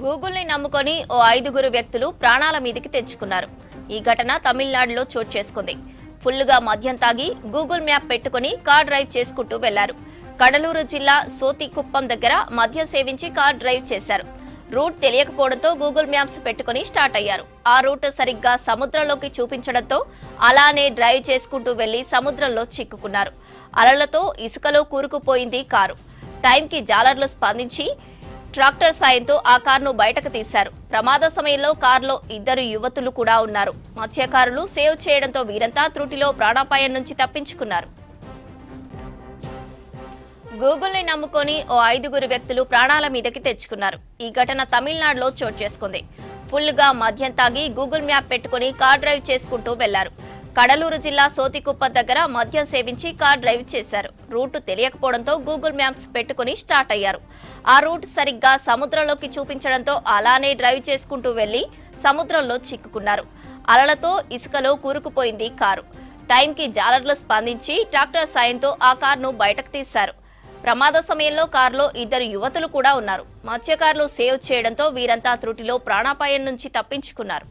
గూగుల్ని నమ్ముకొని ఓ 5గురు వ్యక్తులు ప్రాణాల మీదికి తెచ్చుకున్నారు. ఈ ఘటన తమిళనాడులో చోటు చేసుకుంది. ఫుల్లుగా మద్యం తాగి గూగుల్ మ్యాప్ పెట్టుకుని కార్ డ్రైవ్ చేసుకుంటూ వెళ్లారు. కడలూరు జిల్లా సోతికుప్పం దగ్గర మద్యం సేవించి కార్ డ్రైవ్ చేశారు. రూట్ తెలియకపోవడంతో గూగుల్ మ్యాప్స్ పెట్టుకుని స్టార్ట్ అయ్యారు. ఆ రూట్ సరిగ్గా సముద్రంలోకి చూపించడంతో అలానే డ్రైవ్ చేసుకుంటూ వెళ్లి సముద్రంలో చిక్కుకున్నారు. అలలతో ఇసుకలో కూరుకుపోయింది కారు. టైంకి జాలర్లు స్పందించి ట్రాక్టర్ సాయంతో ఆ కారును బయటకు తీశారు. ప్రమాద సమయంలో కారులో 2 యువతులు కూడా ఉన్నారు. మత్స్యకారులు సేవ్ చేయడంతో వీరంతా త్రుటిలో ప్రాణాపాయం నుంచి తప్పించుకున్నారు. గూగుల్ని నమ్ముకొని ఓ 5గురు వ్యక్తులు ప్రాణాల మీదకి తెచ్చుకున్నారు. ఈ ఘటన తమిళనాడులో చోటు చేసుకుంది. ఫుల్గా మద్యం తాగి గూగుల్ మ్యాప్ పెట్టుకుని కార్ డ్రైవ్ చేసుకుంటూ వెళ్లారు. కడలూరు జిల్లా సోతికుప్ప దగ్గర మద్యం సేవించి కార్ డ్రైవ్ చేశారు. రూట్ తెలియకపోవడంతో గూగుల్ మ్యాప్స్ పెట్టుకుని స్టార్ట్ అయ్యారు. ఆ రూట్ సరిగ్గా సముద్రంలోకి చూపించడంతో అలానే డ్రైవ్ చేసుకుంటూ వెళ్లి సముద్రంలో చిక్కుకున్నారు. అలలతో ఇసుకలో కూరుకుపోయింది కారు. టైంకి జాలర్లు స్పందించి ట్రాక్టర్ సాయంతో ఆ కారును బయటకు తీశారు. ప్రమాద సమయంలో కారులో 2 యువతులు కూడా ఉన్నారు. మత్స్యకారులు సేవ్ చేయడంతో వీరంతా త్రుటిలో ప్రాణాపాయం నుంచి తప్పించుకున్నారు.